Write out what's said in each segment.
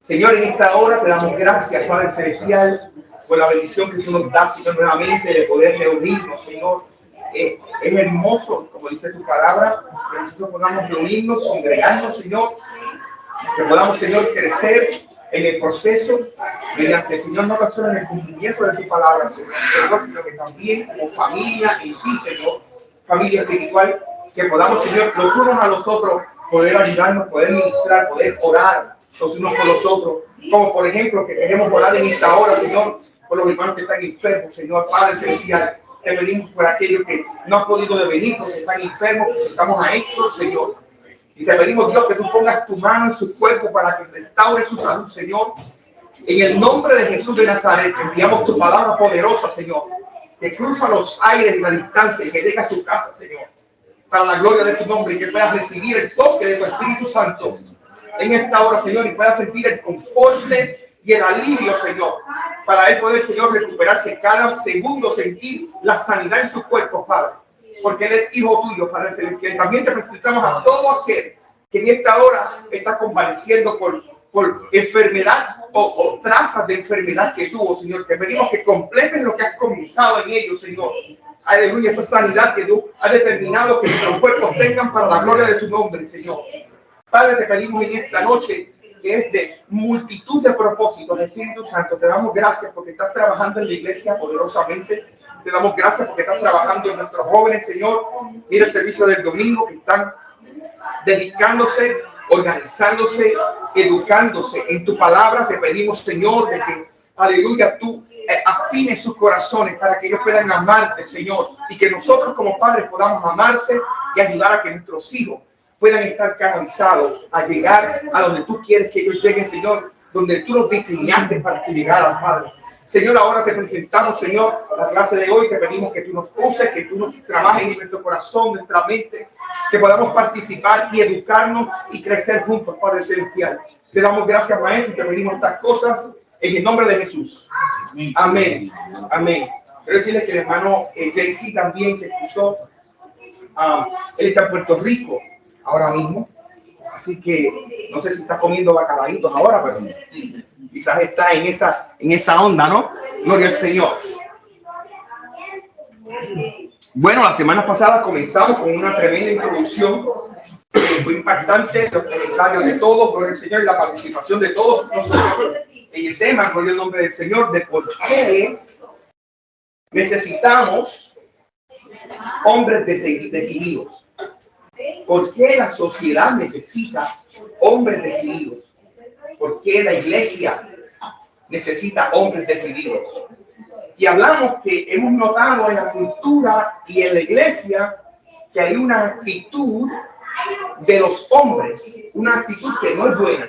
Señor, en esta hora te damos gracias, Padre Celestial, por la bendición que tú nos das, Señor, nuevamente de poder reunirnos, Señor. Es hermoso, como dice tu palabra, que nosotros podamos reunirnos, congregarnos, Señor, que podamos, Señor, crecer en el proceso, mediante, Señor, no tan solo en el cumplimiento de tu palabra, Señor, sino que también como familia en ti, Señor, familia espiritual, que podamos, Señor, los unos a los otros, poder ayudarnos, poder ministrar, poder orar los unos por los otros, como por ejemplo que queremos orar en esta hora, Señor, por los hermanos que están enfermos, Señor, Padre Celestial. Te pedimos por aquellos que no han podido venir porque están enfermos, porque estamos a esto, Señor. Y te pedimos, Dios, que tú pongas tu mano en su cuerpo para que restaure su salud, Señor. En el nombre de Jesús de Nazaret, enviamos tu palabra poderosa, Señor, que cruza los aires y la distancia y que llegue a su casa, Señor, para la gloria de tu nombre, y que puedas recibir el toque de tu Espíritu Santo en esta hora, Señor, y puedas sentir el conforte y el alivio, Señor, para él poder, Señor, recuperarse cada segundo, sentir la sanidad en su cuerpo, Padre, porque él es hijo tuyo, Padre Celestial. También te presentamos a todo aquel que en esta hora está convaleciendo por enfermedad o trazas de enfermedad que tuvo, Señor. Te pedimos que completen lo que has comenzado en ellos, Señor. Aleluya, esa sanidad que tú has determinado que nuestros cuerpos tengan para la gloria de tu nombre, Señor. Padre, te pedimos en esta noche, que es de multitud de propósitos, Espíritu Santo, te damos gracias porque estás trabajando en la iglesia poderosamente. Te damos gracias porque estás trabajando en nuestros jóvenes, Señor. Mira el servicio del domingo que están dedicándose, organizándose, educándose en tu palabra. Te pedimos, Señor, de que, aleluya, tú afines sus corazones para que ellos puedan amarte, Señor, y que nosotros como padres podamos amarte y ayudar a que nuestros hijos puedan estar canalizados a llegar a donde tú quieres que ellos lleguen, Señor, donde tú los diseñaste para que llegaran, Padre. Señor, ahora te presentamos, Señor, la clase de hoy. Te pedimos que tú nos uses, que tú nos trabajes en nuestro corazón, nuestra mente, que podamos participar y educarnos y crecer juntos, Padre Celestial. Te damos gracias, Maestro, y te pedimos estas cosas en el nombre de Jesús. Amén. Amén. Quiero decirles que el hermano Jaycee también se excusó. Él está en Puerto Rico ahora mismo, así que no sé si está comiendo bacalaitos ahora, pero quizás está en esa onda, ¿no? Gloria al Señor. Bueno, la semana pasada comenzamos con una tremenda introducción. Fue impactante los comentarios de todos, gloria al Señor, y la participación de todos nosotros en el tema, gloria al nombre del Señor, de por qué necesitamos hombres decididos. ¿Por qué la sociedad necesita hombres decididos? ¿Por qué la iglesia necesita hombres decididos? Y hablamos que hemos notado en la cultura y en la iglesia que hay una actitud de los hombres, una actitud que no es buena.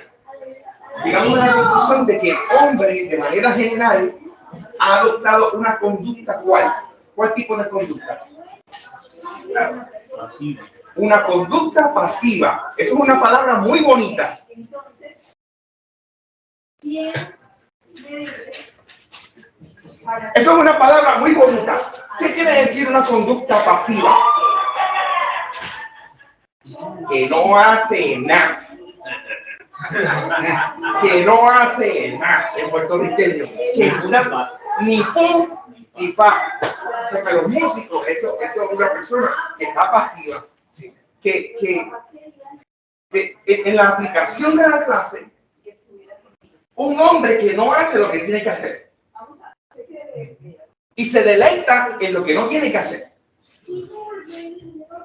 Digamos una conclusión de que el hombre, de manera general, ha adoptado una conducta. ¿Cuál tipo de conducta? Una conducta pasiva. Eso es una palabra muy bonita. Eso es una palabra muy bonita. ¿Qué quiere decir una conducta pasiva? Que no hace nada. Que no hace nada. En puertorriqueño. Que ni fu ni fa. O sea, que los músicos, eso es una persona que está pasiva. Que en la aplicación de la clase, un hombre que no hace lo que tiene que hacer y se deleita en lo que no tiene que hacer,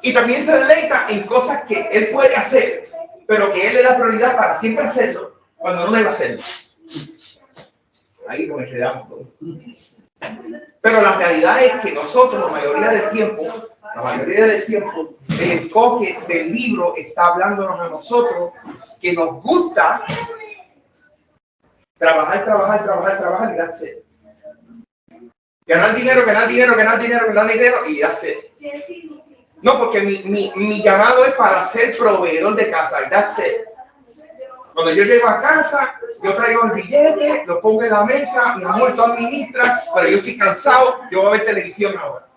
y también se deleita en cosas que él puede hacer, pero que él le da prioridad para siempre hacerlo cuando no debe hacerlo. Ahí nos quedamos todos. Pero la realidad es que nosotros, la mayoría del tiempo, el enfoque del libro está hablándonos a nosotros que nos gusta trabajar y that's it. Ganar dinero y that's it. No, porque mi llamado es para ser proveedor de casa y that's it. Cuando yo llego a casa, yo traigo el billete, lo pongo en la mesa, mi amor tú administra, pero yo estoy cansado, yo voy a ver televisión ahora.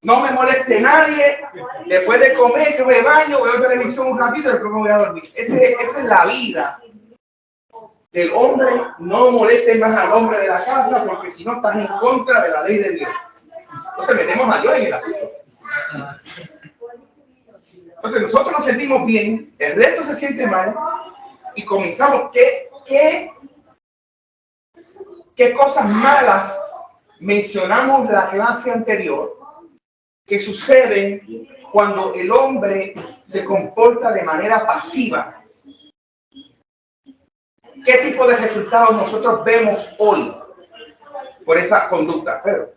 No me moleste nadie, después de comer yo me baño, veo televisión un ratito y después me voy a dormir. Esa es la vida que el hombre no moleste más al hombre de la casa, porque si no estás en contra de la ley de Dios. Entonces metemos a Dios en el asunto. Entonces nosotros nos sentimos bien, el resto se siente mal, y comenzamos, ¿qué cosas malas mencionamos la clase anterior que suceden cuando el hombre se comporta de manera pasiva? ¿Qué tipo de resultados nosotros vemos hoy por esa conducta, Pedro?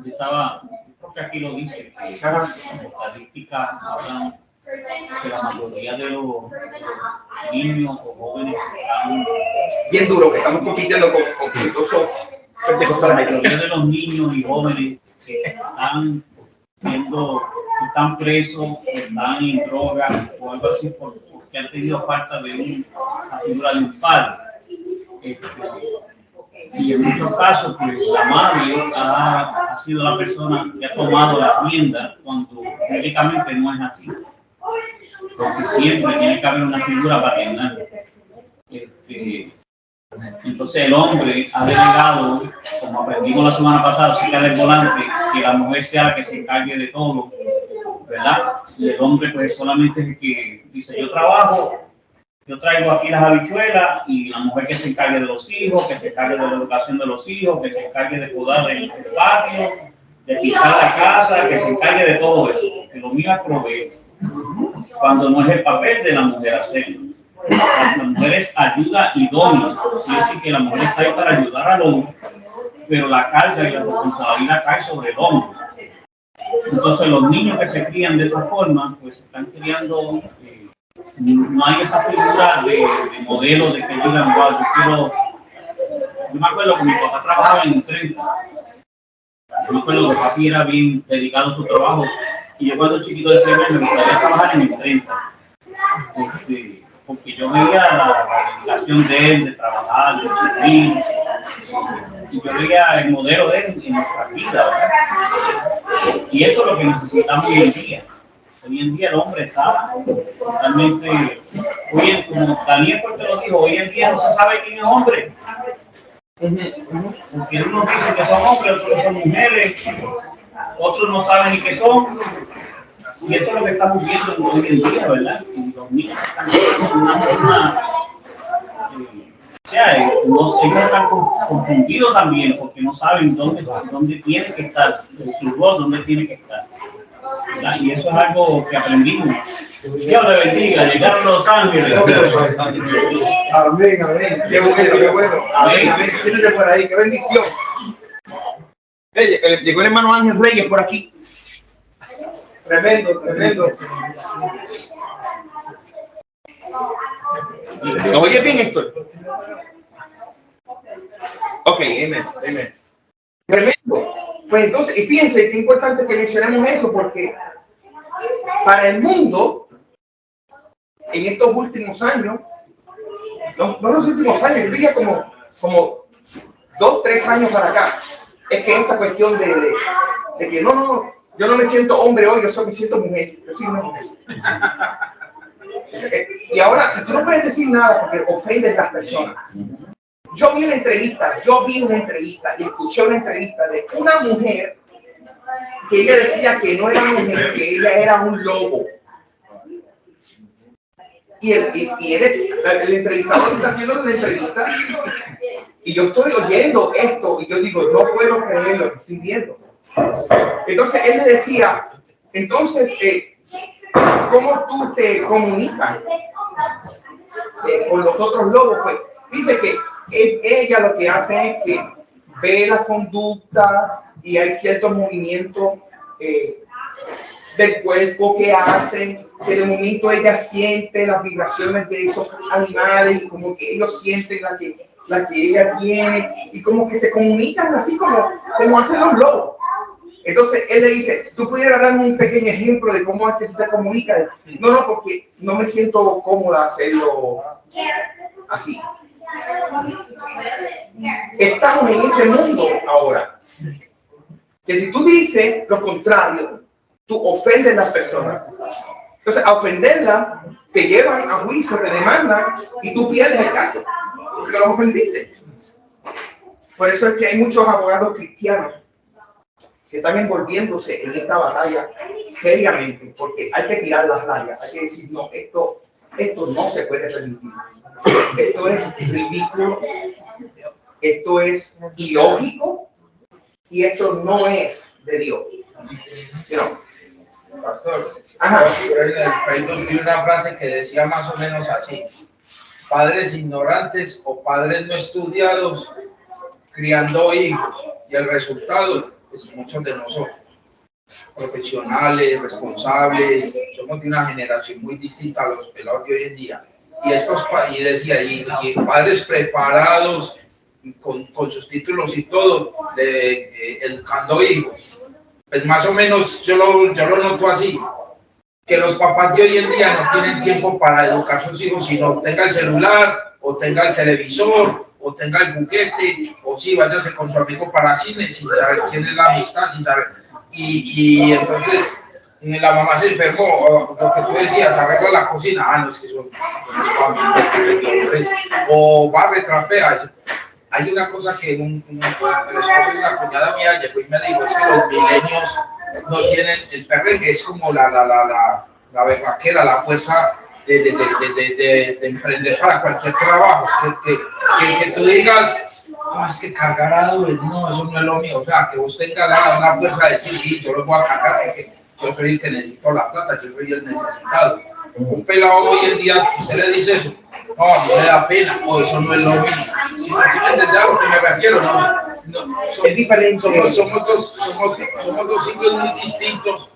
Yo creo que aquí lo dice, que las estadísticas hablan que la mayoría de los niños o jóvenes están bien duro, que estamos compitiendo con exitosos. La mayoría de los niños y jóvenes que están presos, están en droga o algo así porque han tenido falta de la figura de un padre. Y en muchos casos, pues la madre ha sido la persona que ha tomado la rienda cuando teóricamente no es así. Porque siempre tiene que haber una figura paternal. Entonces el hombre ha delegado, como aprendimos la semana pasada, acerca del volante, que la mujer sea la que se encargue de todo, ¿verdad? Y el hombre pues solamente es el que dice, yo trabajo, yo traigo aquí las habichuelas, y la mujer que se encargue de los hijos, que se encargue de la educación de los hijos, que se encargue de podar el patio, de pintar la casa, que se encargue de todo eso, que lo mío es proveer, cuando no es el papel de la mujer hacerlo. La mujer es ayuda idónea, es decir, que la mujer está ahí para ayudar al hombre, pero la carga y la responsabilidad cae sobre el hombre. Entonces los niños que se crían de esa forma, pues se están criando, no hay esa figura de modelo de que digan, wow, yo me acuerdo que mi papá trabajaba en 30. Yo me acuerdo que papi era bien dedicado a su trabajo, y yo cuando chiquito decía, me gustaría trabajar en el 30. Porque yo veía la dedicación de él, de trabajar, de sufrir, y yo veía el modelo de él en nuestra vida, ¿verdad? Y eso es lo que necesitamos hoy en día. Hoy en día el hombre está totalmente, como Daniel porque lo dijo, hoy en día no se sabe quién es hombre. Porque unos dicen que son hombres, otros son mujeres, otros no saben ni qué son. Y esto es lo que estamos viendo hoy en día, ¿verdad? Y los niños están de una forma, ellos están confundidos también porque no saben dónde tiene que estar, su rol, dónde tiene que estar, ¿verdad? Y eso es algo que aprendimos. Dios le bendiga, llegaron los ángeles. Amén, amén. Qué bueno, qué bueno. Amén, amén. Siéntate por ahí, qué bendición. Llegó el hermano Ángel Reyes por aquí. Tremendo, tremendo. ¿Nos oye bien, Héctor? Ok, amén, amén. Tremendo. Pues entonces, y fíjense qué importante que mencionemos eso, porque para el mundo, en estos últimos años, no los últimos años, yo diría como 2, 3 años para acá, es que esta cuestión de que no, yo no me siento hombre hoy, yo me siento mujer, yo soy una mujer. Y ahora, tú no puedes decir nada porque ofendes a las personas. Yo vi una entrevista y escuché una entrevista de una mujer que ella decía que no era mujer, que ella era un lobo. Y el entrevistador está haciendo una entrevista y yo estoy oyendo esto y yo digo, no puedo creer lo que estoy viendo. Entonces él le decía, entonces, ¿cómo tú te comunicas con los otros lobos? Pues dice que ella lo que hace es que ve la conducta y hay ciertos movimientos del cuerpo que hacen, que de momento ella siente las vibraciones de esos animales y como que ellos sienten la que ella tiene y como que se comunican así como hacen los lobos. Entonces él le dice, ¿tú pudieras darme un pequeño ejemplo de cómo es que tú te comunicas? No, porque no me siento cómoda hacerlo así. Estamos en ese mundo ahora. Que si tú dices lo contrario, tú ofendes a las personas. Entonces, a ofenderla, te llevan a juicio, te demandan y tú pierdes el caso. porque los ofendiste. Por eso es que hay muchos abogados cristianos que están envolviéndose en esta batalla seriamente, porque hay que tirar las rayas, hay que decir, no, esto no se puede permitir. Esto es ridículo, esto es ilógico y esto no es de Dios. Pastor, Ajá. en el Facebook vi una frase que decía más o menos así: padres ignorantes o padres no estudiados criando hijos, y el resultado es muchos de nosotros, profesionales, responsables, somos de una generación muy distinta a los pelados de hoy en día. Y y padres preparados con sus títulos y todo, educando hijos. Pues más o menos yo lo noto así, que los papás de hoy en día no tienen tiempo para educar a sus hijos, sino tenga el celular, o tenga el televisor, o tenga el juguete, o sí, váyase con su amigo para cine, sin saber quién es la amistad, sin saber. Y entonces la mamá se enfermó, o lo que tú decías, arregla la cocina, no, es que son familias, o barre, trapea. Hay una cosa que el esposo de una cuñada mía llegó y me dijo: es que los milenios no tienen el perrengue, es como la berraquera, la fuerza de emprender para cualquier trabajo, que tú digas, no, es que cargar a doble, no, eso no es lo mío, o sea, que vos tengas la fuerza de decir, sí, yo lo voy a cargar porque yo soy el que necesito la plata, yo soy el necesitado. Un pelado hoy en día, usted le dice eso, no, no me da pena, o eso no es lo mío. Si me entiendes a lo que me refiero, es diferente. Somos dos siglos muy distintos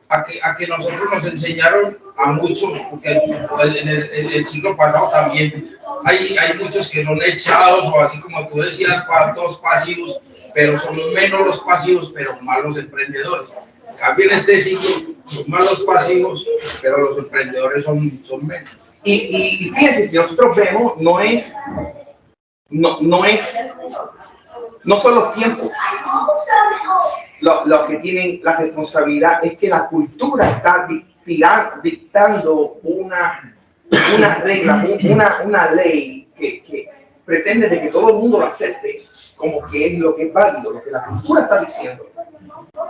a que nosotros nos enseñaron a muchos, porque en el siglo pasado también hay muchos que son echados, o así como tú decías, todos pasivos, pero son menos los pasivos, pero más los emprendedores. También en este siglo son más los pasivos, pero los emprendedores son menos. Y fíjense, si nosotros vemos, no son los tiempos los que tienen la responsabilidad, es que la cultura está dictando una regla, una ley que pretende de que todo el mundo lo acepte como que es lo que es válido, lo que la cultura está diciendo,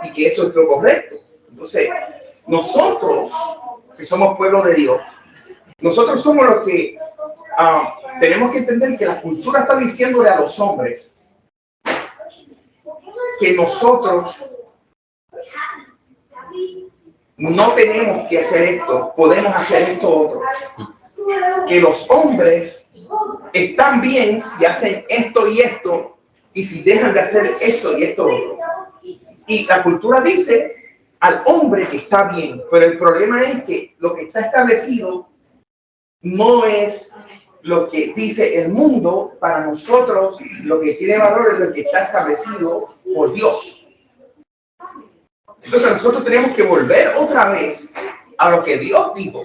y que eso es lo correcto. Entonces, nosotros, que somos pueblo de Dios, nosotros somos los que tenemos que entender que la cultura está diciéndole a los hombres que nosotros no tenemos que hacer esto, podemos hacer esto otro. Que los hombres están bien si hacen esto y esto, y si dejan de hacer esto y esto otro. Y la cultura dice al hombre que está bien, pero el problema es que lo que está establecido no es lo que dice el mundo. Para nosotros lo que tiene valor es lo que está establecido por Dios. Entonces nosotros tenemos que volver otra vez a lo que Dios dijo.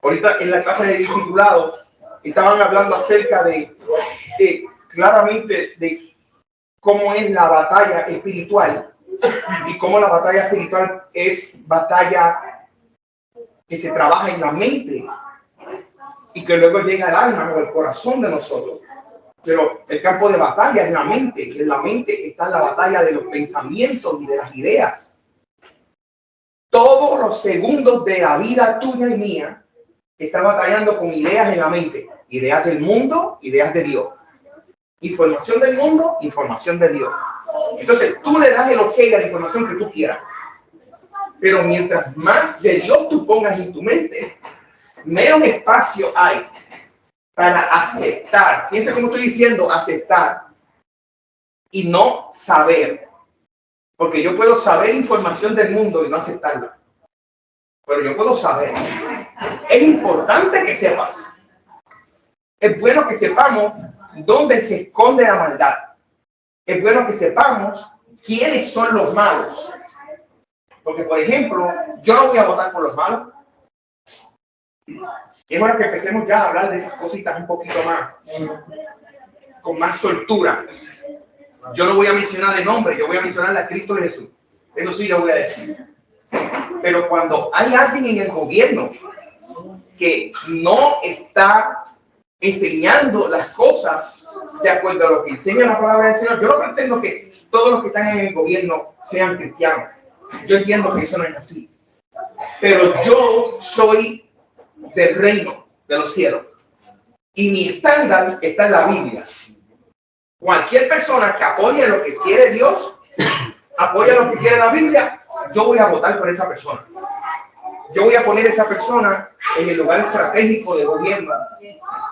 Ahorita en la clase de discipulado estaban hablando acerca de claramente de cómo es la batalla espiritual, y cómo la batalla espiritual es batalla que se trabaja en la mente y que luego llega al alma o al corazón de nosotros. Pero el campo de batalla es la mente, y en la mente está la batalla de los pensamientos y de las ideas. Todos los segundos de la vida tuya y mía está batallando con ideas en la mente, ideas del mundo, ideas de Dios. Información del mundo, información de Dios. Entonces tú le das el ok a la información que tú quieras. Pero mientras más de Dios tú pongas en tu mente, menos espacio hay para aceptar. Fíjense cómo estoy diciendo aceptar y no saber. Porque yo puedo saber información del mundo y no aceptarla. Pero yo puedo saber. Es importante que sepas. Es bueno que sepamos dónde se esconde la maldad. Es bueno que sepamos quiénes son los malos. Porque, por ejemplo, yo no voy a votar por los malos. Es bueno que empecemos ya a hablar de esas cositas un poquito más, con más soltura. Yo no voy a mencionar el nombre, yo voy a mencionar a Cristo Jesús. Eso sí yo voy a decir. Pero cuando hay alguien en el gobierno que no está enseñando las cosas de acuerdo a lo que enseña la palabra del Señor. Yo no pretendo que todos los que están en el gobierno sean cristianos. Yo entiendo que eso no es así. Pero yo soy del reino de los cielos. Y mi estándar está en la Biblia. Cualquier persona que apoye lo que quiere Dios, apoya lo que quiere la Biblia, yo voy a votar por esa persona. Yo voy a poner a esa persona en el lugar estratégico de gobierno.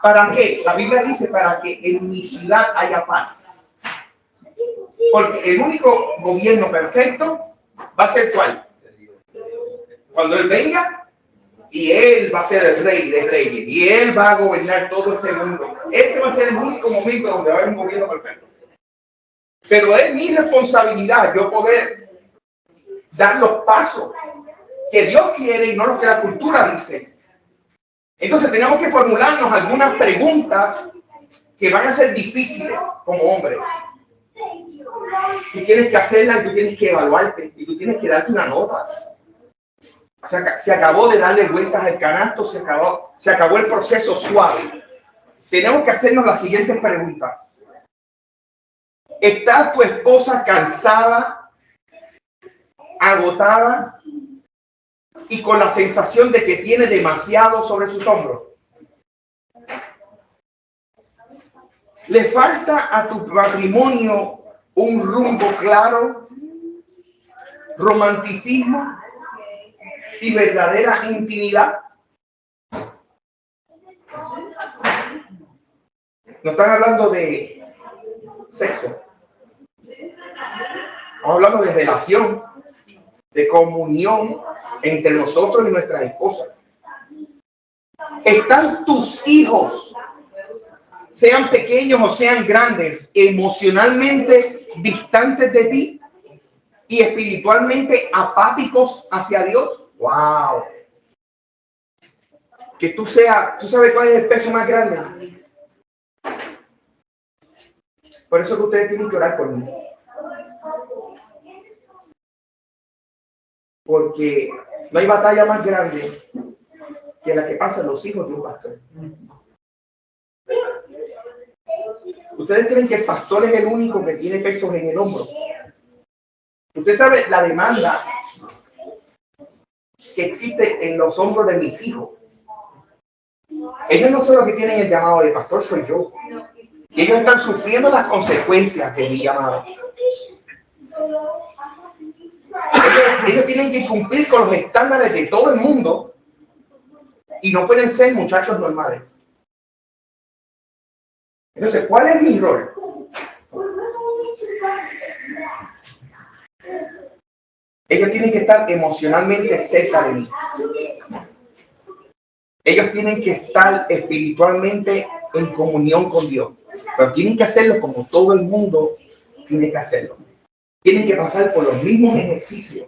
¿Para qué? La Biblia dice para que en mi ciudad haya paz. Porque el único gobierno perfecto va a ser ¿cuál? Cuando Él venga y Él va a ser el rey de reyes y Él va a gobernar todo este mundo. Ese va a ser el único momento donde va a haber un gobierno perfecto. Pero es mi responsabilidad yo poder dar los pasos que Dios quiere y no lo que la cultura dice. Entonces tenemos que formularnos algunas preguntas que van a ser difíciles como hombre. Tú tienes que hacerlas, tú tienes que evaluarte y tú tienes que darte una nota. O sea, se acabó de darle vueltas al canasto, se acabó el proceso suave. Tenemos que hacernos las siguientes preguntas. ¿Está tu esposa cansada, agotada y con la sensación de que tiene demasiado sobre sus hombros? ¿Le falta a tu matrimonio un rumbo claro, romanticismo y verdadera intimidad? No están hablando de sexo. Estamos hablando de relación, de comunión entre nosotros y nuestras esposas. ¿Están tus hijos, sean pequeños o sean grandes, emocionalmente distantes de ti y espiritualmente apáticos hacia Dios? ¡Wow! Que tú sabes cuál es el peso más grande. Por eso que ustedes tienen que orar por mí. Porque no hay batalla más grande que la que pasan los hijos de un pastor. ¿Ustedes creen que el pastor es el único que tiene pesos en el hombro? Usted sabe la demanda que existe en los hombros de mis hijos. Ellos no son los que tienen el llamado de pastor, soy yo. Ellos están sufriendo las consecuencias de mi llamado. Ellos tienen que cumplir con los estándares de todo el mundo y no pueden ser muchachos normales. Entonces, ¿cuál es mi rol? Ellos tienen que estar emocionalmente cerca de mí. Ellos tienen que estar espiritualmente en comunión con Dios. Pero tienen que hacerlo como todo el mundo tiene que hacerlo. Tienen que pasar por los mismos ejercicios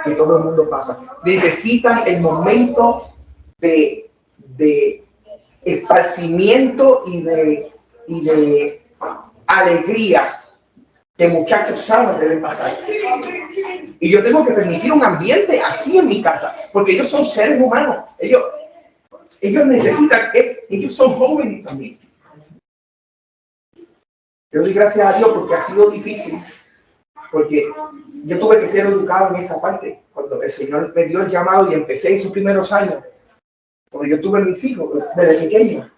que todo el mundo pasa. Necesitan el momento de esparcimiento y de alegría que muchachos sanos deben pasar. Y yo tengo que permitir un ambiente así en mi casa, porque ellos son seres humanos. Ellos necesitan, ellos son jóvenes también. Yo doy gracias a Dios porque ha sido difícil, porque yo tuve que ser educado en esa parte. Cuando el Señor me dio el llamado y empecé en sus primeros años, cuando yo tuve mis hijos desde pequeño,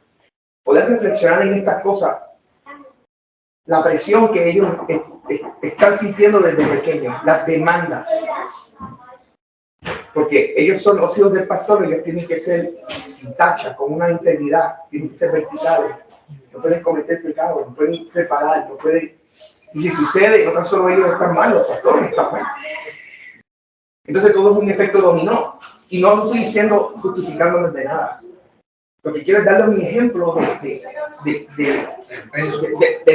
poder reflexionar en estas cosas, la presión que ellos están sintiendo desde pequeños, las demandas, porque ellos son los hijos del pastor, ellos tienen que ser sin tacha, con una integridad, tienen que ser verticales, no pueden cometer pecados, no pueden preparar, no pueden, y si sucede, no tan solo ellos están mal, los pastores están mal. Entonces todo es un efecto dominó, y no estoy diciendo justificándonos de nada. Lo que quiero es darles un ejemplo de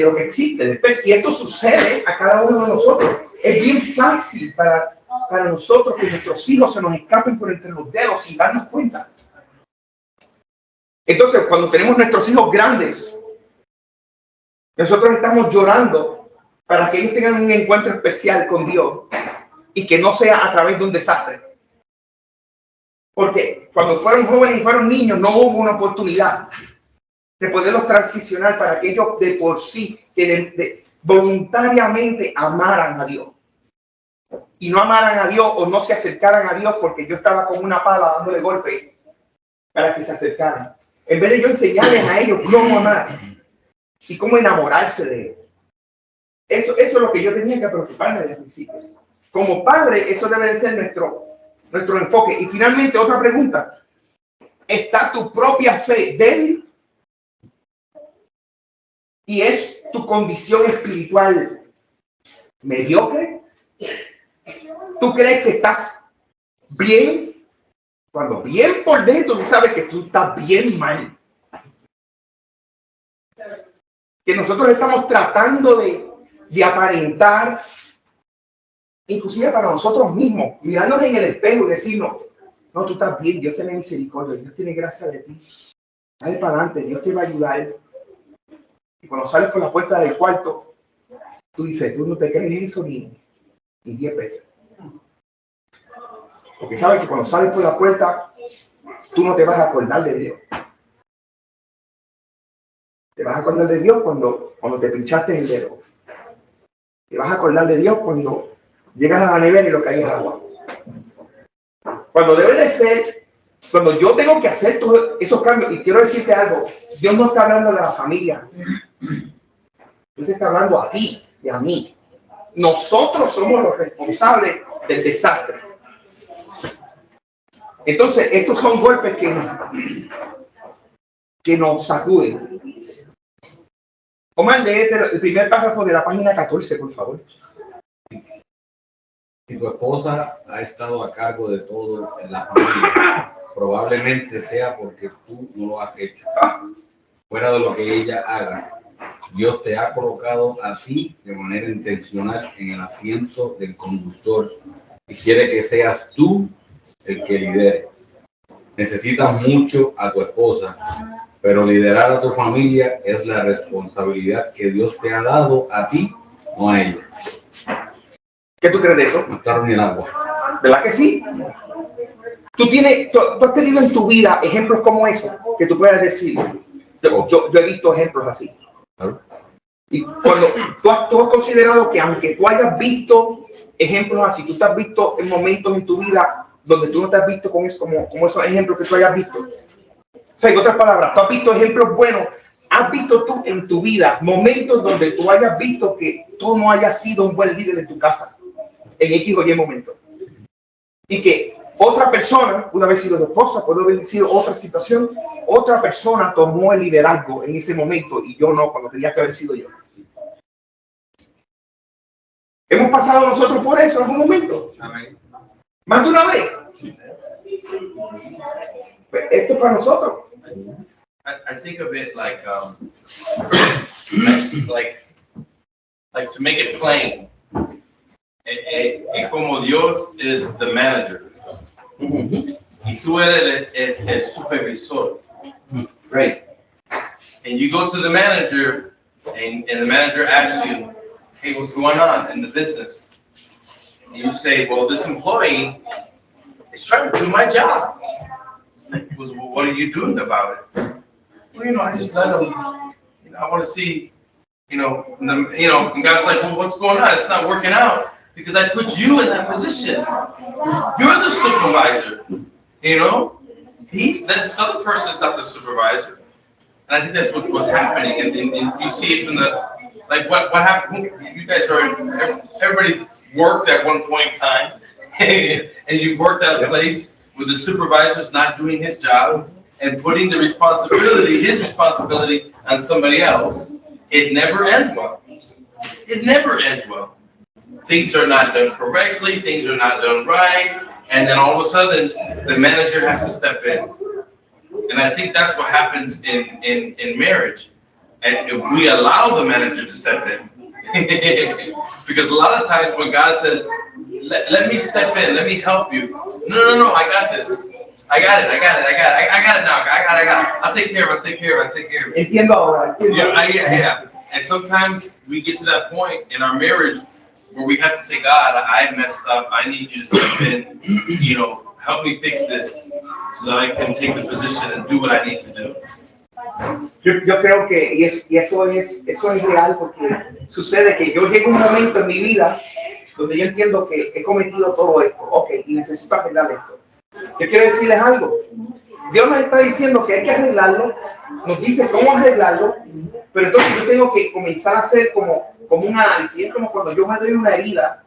lo que existe. Y esto sucede a cada uno de nosotros. Es bien fácil para nosotros que nuestros hijos se nos escapen por entre los dedos sin darnos cuenta. Entonces, cuando tenemos nuestros hijos grandes, nosotros estamos llorando para que ellos tengan un encuentro especial con Dios y que no sea a través de un desastre. Porque cuando fueron jóvenes y fueron niños no hubo una oportunidad. de poderlos transicionar para que ellos de por sí, que voluntariamente amaran a Dios. Y no amaran a Dios o no se acercaran a Dios porque yo estaba con una pala dándole golpe para que se acercaran. En vez de yo enseñarles a ellos cómo amar y cómo enamorarse de Él. Eso es lo que yo tenía que preocuparme desde el principio. Como padre, eso debe de ser nuestro enfoque. Y finalmente, otra pregunta. ¿Está tu propia fe débil? ¿Y es tu condición espiritual mediocre? ¿Tú crees que estás bien? Cuando bien por dentro tú sabes que tú estás bien mal. Que nosotros estamos tratando de aparentar, inclusive para nosotros mismos, mirarnos en el espejo y decirnos, no, tú estás bien, Dios tiene misericordia, Dios tiene gracia de ti. Dale para adelante, Dios te va a ayudar. Y cuando sales por la puerta del cuarto, tú dices, tú no te crees eso ni 10 veces. Porque sabes que cuando sales por la puerta, tú no te vas a acordar de Dios. Te vas a acordar de Dios cuando te pinchaste el dedo. Te vas a acordar de Dios cuando llegas a la nevera y lo caes agua. Cuando debe de ser, cuando yo tengo que hacer todos esos cambios, y quiero decirte algo, Dios no está hablando de la familia. Dios te está hablando a ti y a mí. Nosotros somos los responsables del desastre. Entonces, estos son golpes que nos sacuden. Omar, léete el primer párrafo de la página 14, por favor. Si tu esposa ha estado a cargo de todo en la familia, probablemente sea porque tú no lo has hecho. Fuera de lo que ella haga, Dios te ha colocado a ti de manera intencional en el asiento del conductor y quiere que seas tú el que lidere. Necesitas mucho a tu esposa, pero liderar a tu familia es la responsabilidad que Dios te ha dado a ti, no a ella. ¿Qué tú crees de eso? No estar en el agua. ¿Verdad que sí? Tú has tenido en tu vida ejemplos como eso, que tú puedas decir, yo he visto ejemplos así. ¿Claro? Y cuando tú has considerado que aunque tú hayas visto ejemplos así, tú te has visto en momentos en tu vida donde tú no te has visto con eso, como esos ejemplos que tú hayas visto. O sea, en otras palabras, tú has visto ejemplos buenos, has visto tú en tu vida momentos donde tú hayas visto que tú no hayas sido un buen líder en tu casa, en X o Y momento. Y que otra persona, puede haber sido tu esposa, puede haber sido otra situación, otra persona tomó el liderazgo en ese momento y yo no, cuando tenía que haber sido yo. ¿Hemos pasado nosotros por eso en algún momento? Amén. ¿Más de una vez? Pues esto es para nosotros. I think of it like to make it plain. Como Dios is the manager. Y tú eres el supervisor. Right. And you go to the manager, and the manager asks you, hey, what's going on in the business? And you say, well, this employee is trying to do my job. Well, what are you doing about it? Well, I just let him, I want to see, and God's like, well, what's going on? It's not working out because I put you in that position. You're the supervisor, this other person is not the supervisor. And I think that's what's happening. And you see it from what happened. You guys everybody's worked at one point in time, and you've worked at a place where the supervisor's not doing his job and putting his responsibility on somebody else. It never ends well. It never ends well. Things are not done correctly, things are not done right, and then all of a sudden, the manager has to step in. And I think that's what happens in marriage. And if we allow the manager to step in, because a lot of times when God says, let me step in, let me help you. No, I got this. I got it now. I got it. I'll take care of it. Entiendo ahora. Yeah. And sometimes we get to that point in our marriage where we have to say, God, I messed up. I need you to step in, help me fix this so that I can take the position and do what I need to do. Yo creo que, y eso es real, porque sucede que yo llego a un momento en mi vida donde yo entiendo que he cometido todo esto, ok, y necesito arreglar esto. Yo quiero decirles algo. Dios nos está diciendo que hay que arreglarlo, nos dice cómo arreglarlo, pero entonces yo tengo que comenzar a hacer como un análisis. Es como cuando yo me doy una herida,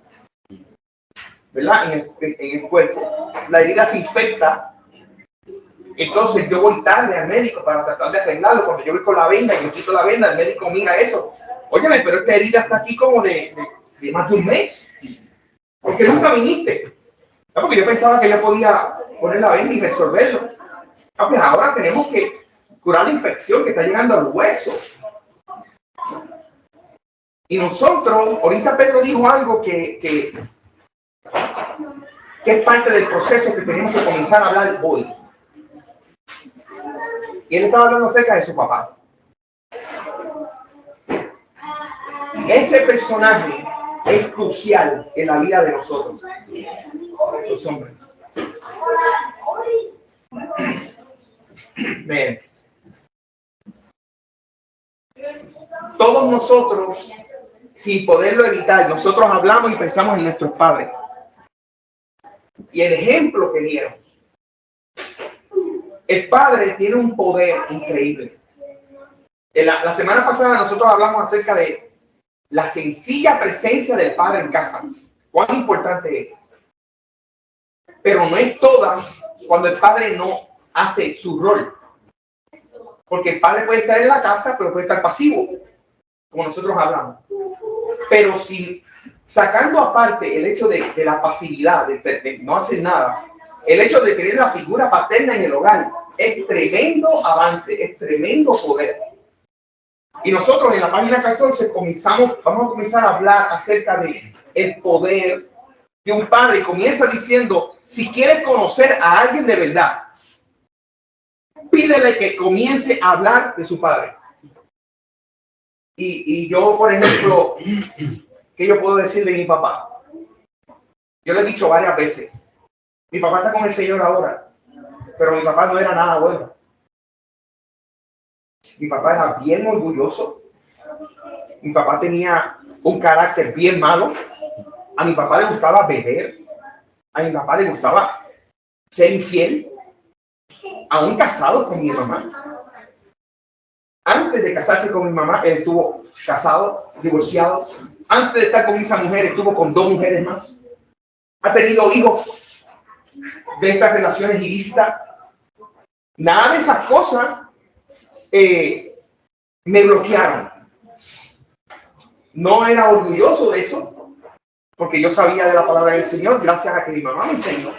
¿verdad? En el cuerpo. La herida se infecta. Entonces yo voy tarde al médico para tratar de arreglarlo. Cuando yo voy con la venda y me quito la venda, el médico mira eso. Óyeme, pero esta herida está aquí como de más de un mes. Porque nunca viniste. ¿No? Porque yo pensaba que yo podía poner la venda y resolverlo. No, pues ahora tenemos que curar la infección que está llegando al hueso. Y nosotros, ahorita Pedro dijo algo que es parte del proceso que tenemos que comenzar a hablar hoy. Y él estaba hablando acerca de su papá. Ese personaje es crucial en la vida de nosotros, los hombres. Bien. Todos nosotros, sin poderlo evitar, nosotros hablamos y pensamos en nuestros padres. Y el ejemplo que dieron. El padre tiene un poder increíble. La semana pasada nosotros hablamos acerca de la sencilla presencia del padre en casa. Cuán importante es. Pero no es toda cuando el padre no hace su rol. Porque el padre puede estar en la casa, pero puede estar pasivo, como nosotros hablamos. Pero si sacando aparte el hecho de la pasividad, de no hacer nada, el hecho de tener la figura paterna en el hogar es tremendo avance, es tremendo poder. Y nosotros en la página 14 vamos a comenzar a hablar acerca de el poder de un padre. Comienza diciendo, si quieres conocer a alguien de verdad, pídele que comience a hablar de su padre. Y yo, por ejemplo, ¿qué yo puedo decir de mi papá? Yo le he dicho varias veces, mi papá está con el Señor ahora, pero mi papá no era nada bueno. Mi papá era bien orgulloso. Mi papá tenía un carácter bien malo. A mi papá le gustaba beber. A mi papá le gustaba ser infiel. Aún casado con mi mamá. Antes de casarse con mi mamá, él estuvo casado, divorciado. Antes de estar con esa mujer, estuvo con 2 mujeres más. Ha tenido hijos de esas relaciones ilícitas. Nada de esas cosas me bloquearon. No era orgulloso de eso, porque yo sabía de la palabra del Señor, gracias a que mi mamá me enseñó.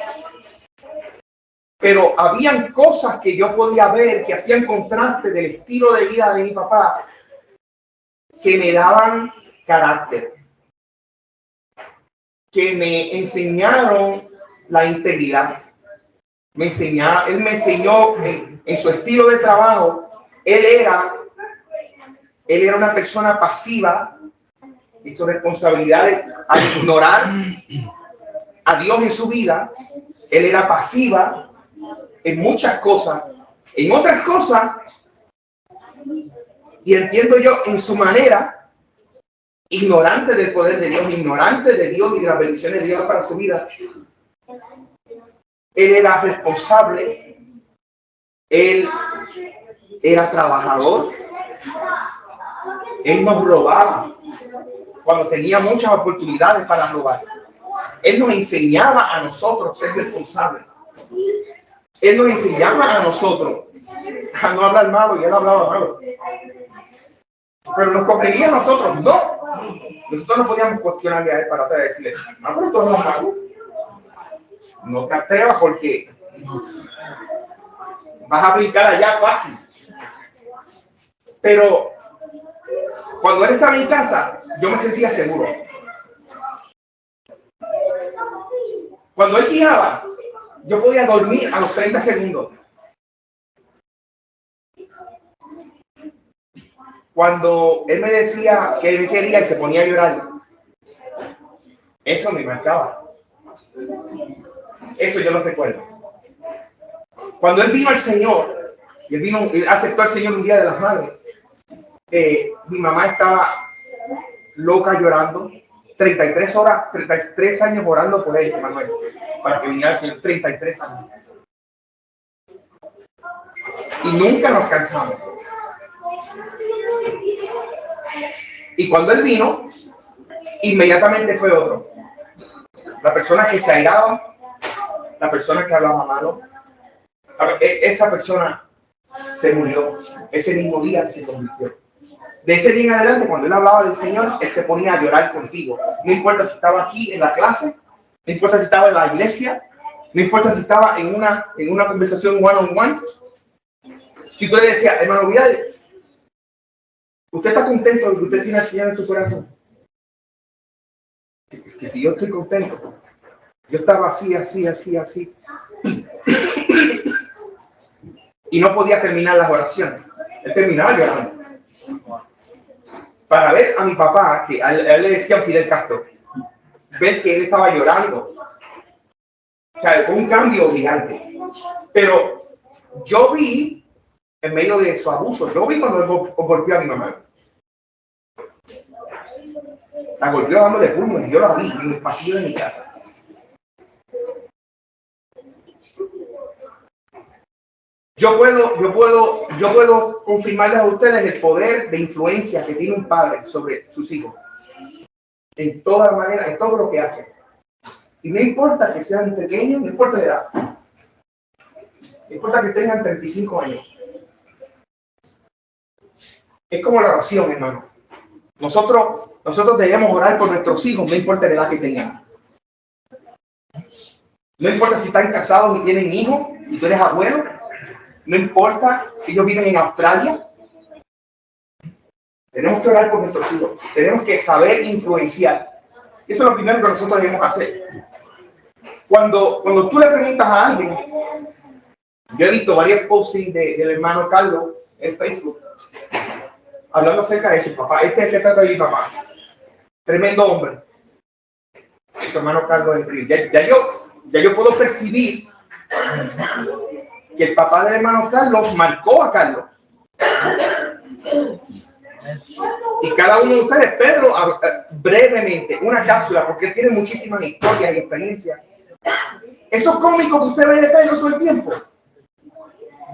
Pero habían cosas que yo podía ver que hacían contraste del estilo de vida de mi papá, que me daban carácter, que me enseñaron la integridad. Él me enseñó en su estilo de trabajo. Él era una persona pasiva en sus responsabilidades al ignorar a Dios en su vida. Él era pasiva en muchas cosas. En otras cosas, y entiendo yo, en su manera, ignorante del poder de Dios, ignorante de Dios y de las bendiciones de Dios para su vida. Él era responsable. Él era trabajador. Él nos robaba cuando tenía muchas oportunidades para robar. Él nos enseñaba a nosotros ser responsables. Él nos enseñaba a nosotros a no hablar malo, y él hablaba malo. Pero nos corregía a nosotros, no. Nosotros no podíamos cuestionarle a él para decirle, no, pero todo es malo. No te atrevas porque vas a aplicar allá fácil. Pero cuando él estaba en casa, yo me sentía seguro. Cuando él guiaba, yo podía dormir a los 30 segundos. Cuando él me decía que él quería y se ponía a llorar, eso me marcaba. Eso yo lo recuerdo. Cuando él vino al Señor, Y él aceptó al Señor un día de las madres. Mi mamá estaba loca llorando, 33 años orando por él, Manuel, para que viniera el Señor, 33 años. Y nunca nos cansamos. Y cuando él vino, inmediatamente fue otro. La persona que se airaba, la persona que hablaba malo, esa persona se murió ese mismo día que se convirtió. De ese día en adelante, cuando él hablaba del Señor, él se ponía a llorar contigo. No importa si estaba aquí en la clase, no importa si estaba en la iglesia, no importa si estaba en una conversación one-on-one. Si tú le decías, hermano Vidal, ¿usted está contento de que usted tiene al Señor en su corazón? Que si yo estoy contento, yo estaba así. Y no podía terminar las oraciones. Él terminaba llorando. Para ver a mi papá, que a él le decían Fidel Castro, ver que él estaba llorando. O sea, fue un cambio gigante. Pero yo vi, en medio de su abuso, yo vi cuando él golpeó a mi mamá. La golpeó dándole puños y yo la vi en el pasillo de mi casa. Yo puedo confirmarles a ustedes el poder de influencia que tiene un padre sobre sus hijos. En toda manera, en todo lo que hacen. Y no importa que sean pequeños, no importa la edad. No importa que tengan 35 años. Es como la oración, hermano. Nosotros debemos orar por nuestros hijos, no importa la edad que tengan. No importa si están casados y tienen hijos, y tú eres abuelo. No importa si ellos viven en Australia. Tenemos que orar por nuestros hijos. Tenemos que saber influenciar. Eso es lo primero que nosotros debemos hacer. Cuando tú le preguntas a alguien, yo he visto varios postings del hermano Carlos en Facebook, hablando acerca de su papá. Este es el que trata de mi papá. Tremendo hombre. Tu hermano Carlos es increíble. Ya yo puedo percibir que el papá del hermano Carlos marcó a Carlos. Y cada uno de ustedes, Pedro, brevemente, una cápsula, porque él tiene muchísimas historias y experiencias. Eso cómico que usted ve de Pedro todo el tiempo.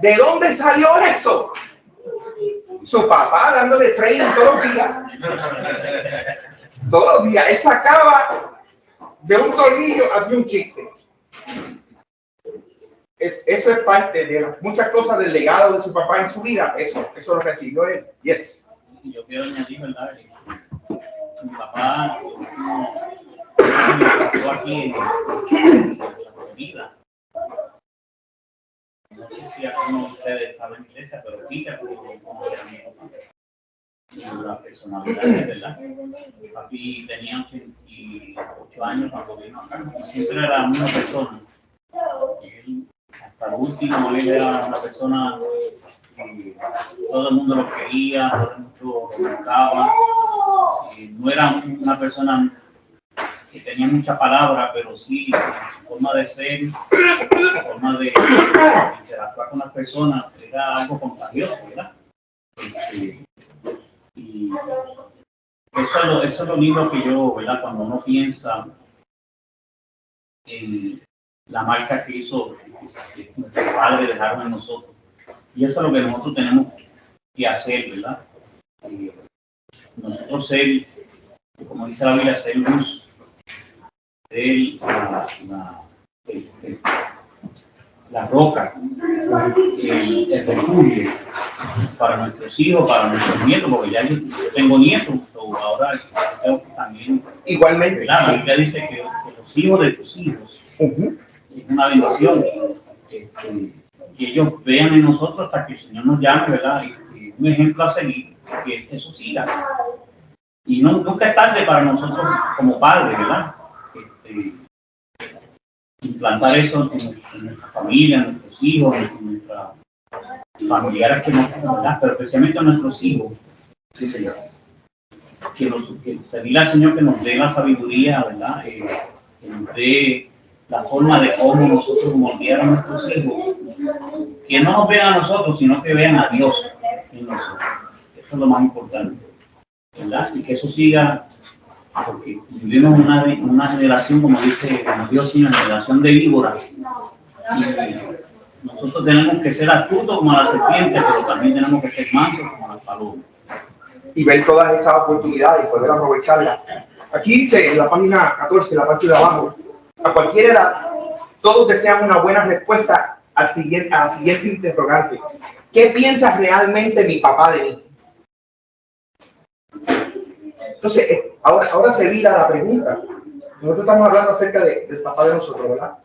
¿De dónde salió eso? Su papá dándole training todos los días. Todos los días. Él sacaba de un tornillo, hacía un chiste. Eso es parte de muchas cosas del legado de su papá en su vida. Eso lo recibió él. Yes. Y yo quiero añadir, ¿verdad? Mi papá estuvo aquí en la Florida. No sé si alguno de ustedes estaba en la iglesia, pero Peter como era mi papá. La personalidad, ¿verdad? Mi papi tenía 88 años cuando vino acá. Siempre era la misma persona. Él, hasta el último, él era una persona que todo el mundo lo quería, todo el mundo lo buscaba. No era una persona que tenía mucha palabra, pero sí su forma de ser, su forma de interactuar con las personas era algo contagioso, ¿verdad? Y eso es lo lindo que yo, ¿verdad? Cuando uno piensa en la marca que hizo que nuestros padres dejaron en nosotros. Y eso es lo que nosotros tenemos que hacer, ¿verdad? Nosotros ser, como dice la Biblia, ser luz, ser la roca, el refugio para nuestros hijos, para nuestros nietos, porque ya yo tengo nietos, ahora creo que también. Igualmente. La Biblia dice que los hijos de tus hijos es una bendición. Que ellos vean en nosotros hasta que el Señor nos llame, ¿verdad? Y un ejemplo a seguir, que eso siga. Y nunca es tarde para nosotros como padres, ¿verdad? Implantar eso en nuestra familia, en nuestros hijos, en nuestras familiares que nos, ¿verdad? Pero especialmente a nuestros hijos. Sí, Señor. Que pedirle al Señor que nos dé la sabiduría, ¿verdad? Que nos dé la forma de cómo nosotros moldear a nuestros hijos que no nos vean a nosotros, sino que vean a Dios en nosotros. Eso es lo más importante, ¿verdad? Y que eso siga, porque vivimos una generación, como dice, como Dios tiene una generación de víboras. Y nosotros tenemos que ser astutos como la serpiente, pero también tenemos que ser mansos como las palomas. Y ver todas esas oportunidades y poder aprovecharlas. Aquí dice en la página 14, la parte de abajo, a cualquier edad, todos desean una buena respuesta a la siguiente interrogante. ¿Qué piensa realmente mi papá de mí? Entonces, ahora se vira la pregunta. Nosotros estamos hablando acerca del papá de nosotros, ¿verdad?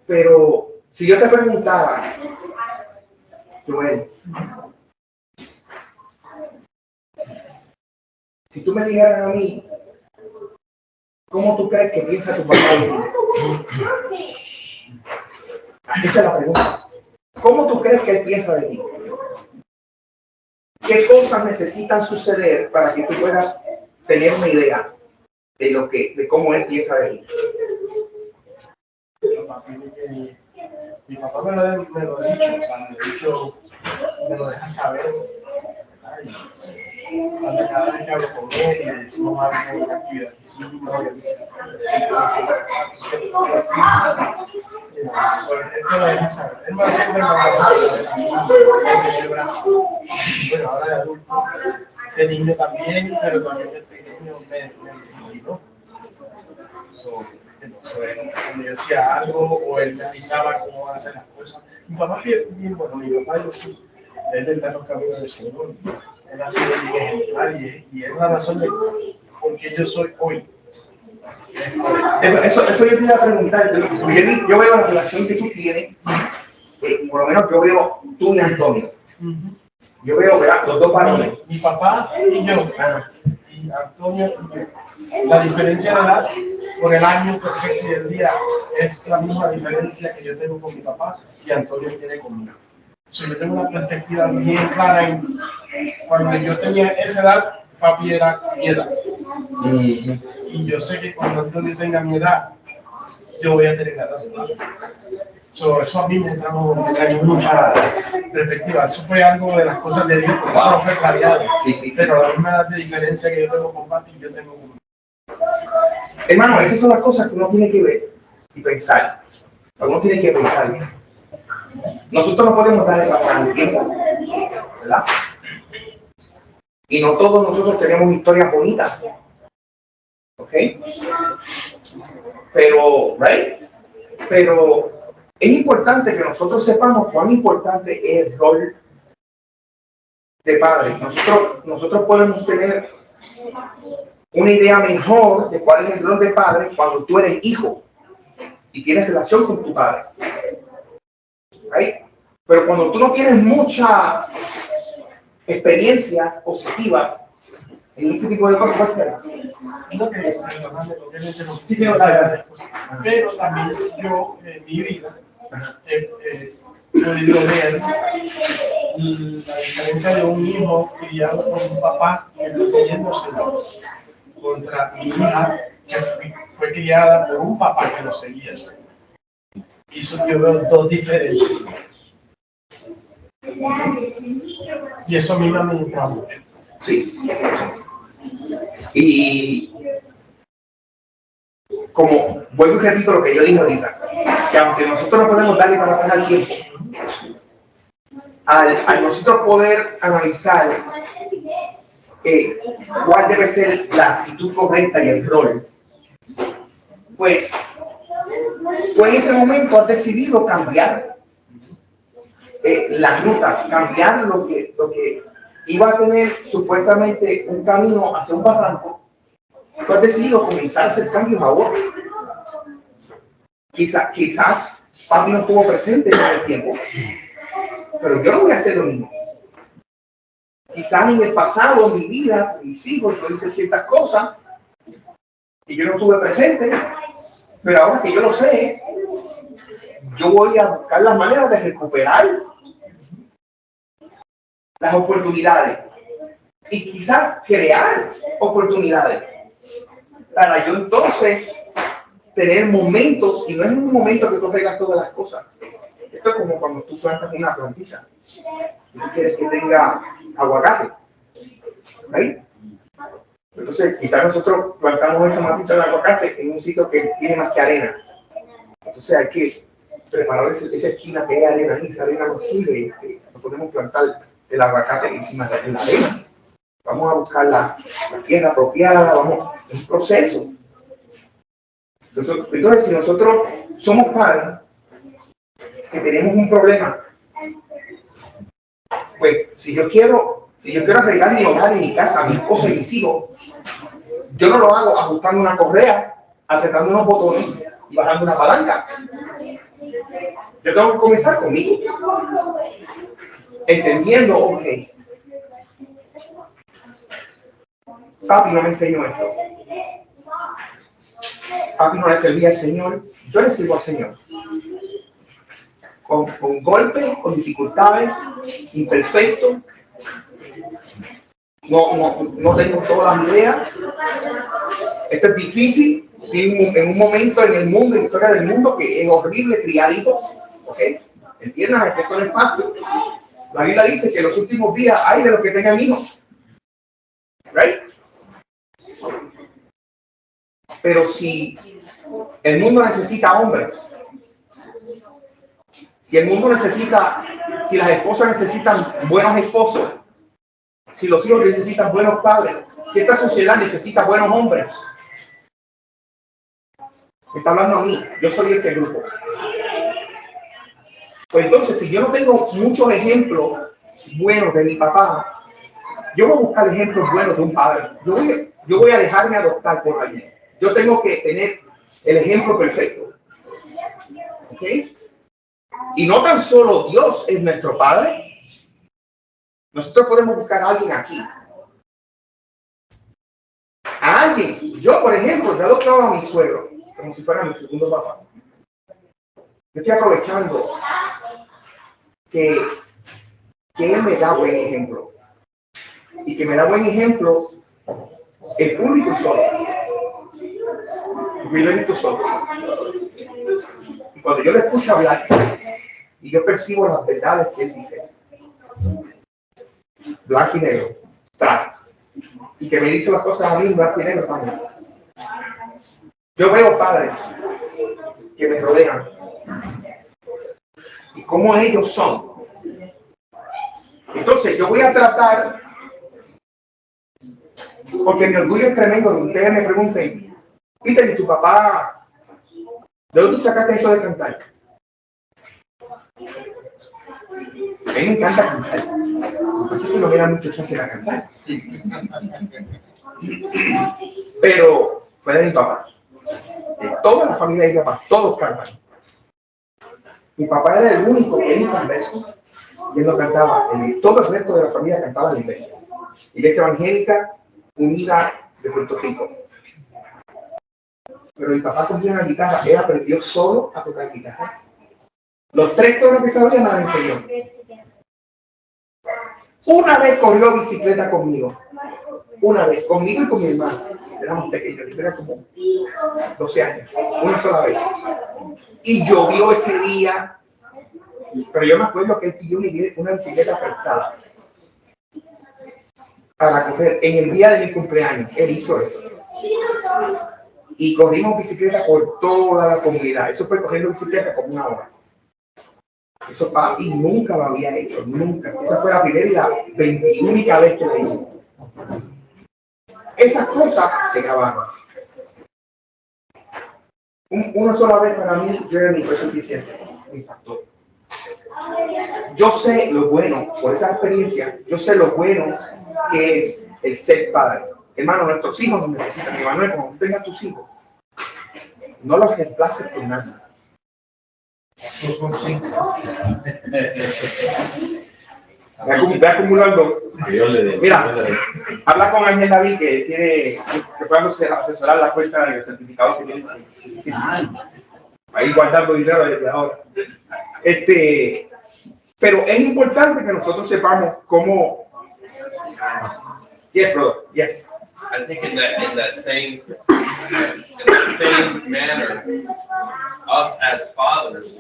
Pero si yo te preguntara, Joel, si tú me dijeras a mí, ¿cómo tú crees que piensa tu papá de ti? Esa es la pregunta. ¿Cómo tú crees que él piensa de ti? ¿Qué cosas necesitan suceder para que tú puedas tener una idea de cómo él piensa de ti? Mi papá me lo ha dicho, o sea, me lo deja saber. Cuando cada vez que hablo con él y le decimos algo de una actividad que hicimos, él dice, él te lo deja saber. Él va siempre me celebra, bueno, ahora de adulto, de niño también, pero también de pequeño me disciplinó. Cuando yo hacía algo o él me avisaba cómo van a hacer las cosas. Mi papá fue bien bueno, mi papá yo sí, él está en los caminos del Señor. Él ha sido bien ejemplar y es la razón de por qué yo soy hoy. Eso yo te iba a preguntar. Yo veo la relación que tú tienes, por lo menos yo veo tú y Antonio. Yo veo, ¿verdad? Los dos varones. Mi papá y yo, y Antonio y yo. La diferencia de edad por el año perfecto y el día es la misma diferencia que yo tengo con mi papá y Antonio tiene conmigo. So, yo tengo una perspectiva bien clara en cuando yo tenía esa edad, papi era mi edad. Y yo sé que cuando Antonio tenga mi edad, yo voy a tener la edad. So, eso a mí me trajo mucha perspectiva. Eso fue algo de las cosas de Dios, porque eso no fue planeado. Sí. Pero la misma edad de diferencia que yo tengo con papi, yo tengo con. Hermano, esas son las cosas que uno tiene que ver y pensar. Uno tiene que pensar. Nosotros no podemos darle para atrás el tiempo, ¿verdad? Y no todos nosotros tenemos historias bonitas, ¿ok? Pero es importante que nosotros sepamos cuán importante es el rol de padre. Nosotros podemos tener una idea mejor de cuál es el rol de padre cuando tú eres hijo y tienes relación con tu padre. ¿Right? Pero cuando tú no tienes mucha experiencia positiva en este tipo de cosas, ¿cuál será? No que es, obviamente no quisiera, pero también yo en mi vida he podido ver la diferencia de un hijo criado por un papá que está siguiéndose contra mi hija que fue criada por un papá que lo seguía. Y eso yo veo dos diferentes. Y eso a mí me ha gustado mucho. Sí. Y como vuelvo y repito lo que yo dije ahorita, que aunque nosotros no podemos darle para atrás al tiempo, al nosotros poder analizar cuál debe ser la actitud correcta y el rol, pues tú en ese momento has decidido cambiar la ruta, cambiar lo que iba a tener supuestamente un camino hacia un barranco. Tú has decidido comenzar a hacer cambios ahora. Quizás papi no estuvo presente en el tiempo, pero yo no voy a hacer lo mismo. Quizás en el pasado, en mi vida, mis hijos, yo hice ciertas cosas que yo no estuve presente, pero ahora que yo lo sé, yo voy a buscar las maneras de recuperar las oportunidades y quizás crear oportunidades para yo entonces tener momentos, y no es un momento que tú arreglas todas las cosas, Esto es como cuando tú plantas una plantita y tú quieres que tenga aguacate. ¿Right? Entonces, quizás nosotros plantamos esa matita de aguacate en un sitio que tiene más que arena. Entonces hay que preparar esa esquina que hay arena ahí, esa arena nos sirve, no podemos plantar el aguacate encima de la arena. Vamos a buscar la tierra apropiada, es un proceso. Entonces, si nosotros somos padres que tenemos un problema, pues si yo quiero arreglar mi hogar y mi casa, mi esposa y mis hijos, yo no lo hago ajustando una correa, apretando unos botones y bajando una palanca. Yo tengo que comenzar conmigo, entendiendo, ok, papi no me enseñó esto, papi no le servía al Señor, yo le sirvo al Señor. Con golpes, con dificultades, imperfecto, no tengo todas las ideas. Esto es difícil, en un momento en el mundo, en la historia del mundo, que es horrible criar hijos, ¿ok? Entiendan que esto no es fácil. La Biblia dice que en los últimos días hay de los que tengan hijos, ¿right? Pero si el mundo necesita hombres, si las esposas necesitan buenos esposos, si los hijos necesitan buenos padres, si esta sociedad necesita buenos hombres, me está hablando a mí, yo soy este grupo. Pues entonces, si yo no tengo muchos ejemplos buenos de mi papá, yo voy a buscar ejemplos buenos de un padre. Yo voy a dejarme adoptar por alguien. Yo tengo que tener el ejemplo perfecto. ¿Ok? Y no tan solo Dios es nuestro Padre. Nosotros podemos buscar a alguien aquí. A alguien. Yo, por ejemplo, yo adoptaba a mi suegro como si fuera mi segundo papá. Yo estoy aprovechando que él me da buen ejemplo. Y que me da buen ejemplo el público solo. Yo lo he visto solo. Y cuando yo le escucho hablar, y yo percibo las verdades que él dice, blanco y negro, trae, y que me dice las cosas a mí, blanco y negro también. Yo veo padres que me rodean y cómo ellos son. Entonces yo voy a tratar, porque mi orgullo es tremendo, que ustedes me pregunten, Peter, ¿y tu papá, de dónde tú sacaste eso de cantar? A mí me encanta cantar. Así que no me da mucho chance de cantar. Pero fue de mi papá. De toda la familia de mi papá, todos cantan. Mi papá era el único que era inconverso y él no cantaba. Todo el resto de la familia cantaba en la iglesia. Iglesia Evangélica Unida de Puerto Rico. Pero mi papá cogía una guitarra, él aprendió solo a tocar guitarra. Los 3 tonos que sabía nada enseñó. Una vez corrió bicicleta conmigo. Una vez, conmigo y con mi hermano. Éramos pequeños, yo tenía como 12 años. Una sola vez. Y llovió ese día. Pero yo me acuerdo que él pidió una bicicleta prestada para correr en el día de mi cumpleaños. Él hizo eso. Y corrimos bicicleta por toda la comunidad. Eso fue corriendo bicicleta como 1 hora. Eso papi nunca lo había hecho, nunca. Esa fue la primera y la 21ª vez que la hice. Esas cosas se grabaron. Una sola vez para mí, Jeremy, fue suficiente. Me impactó. Yo sé lo bueno, por esa experiencia, yo sé lo bueno que es el ser padre. Hermano, nuestros hijos nos necesitan. Emanuel, cuando tú tengas tus hijos, no los reemplaces por nada. No son 5. Ve acumulando. Mira, habla con Ángel David que puede asesorar la cuenta de los certificados que tiene. Sí. Ahí guardando dinero desde ahora. Pero es importante que nosotros sepamos cómo. Yes, brother. Yes. I think in that same manner, us as fathers,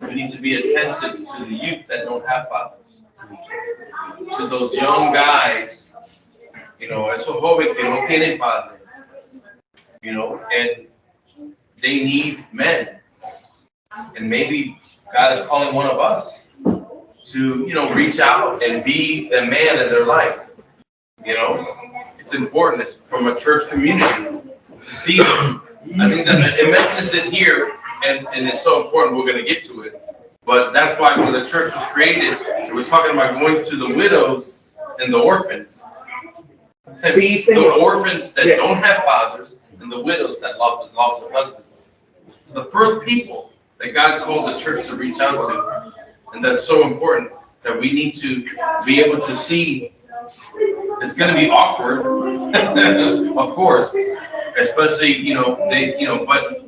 We need to be attentive to the youth that don't have fathers. To those young guys, you know, esos jóvenes que no tienen padre, you know, and they need men. And maybe God is calling one of us to, you know, reach out and be a man in their life. You know, it's important. It's from a church community to see them. I think that it mentions it here, and it's so important. We're going to get to it. But that's why when the church was created, it was talking about going to the widows and the orphans. The orphans that don't have fathers and the widows that lost their husbands. So the first people that God called the church to reach out to, and that's so important that we need to be able to see. It's going to be awkward, of course, especially, you know, but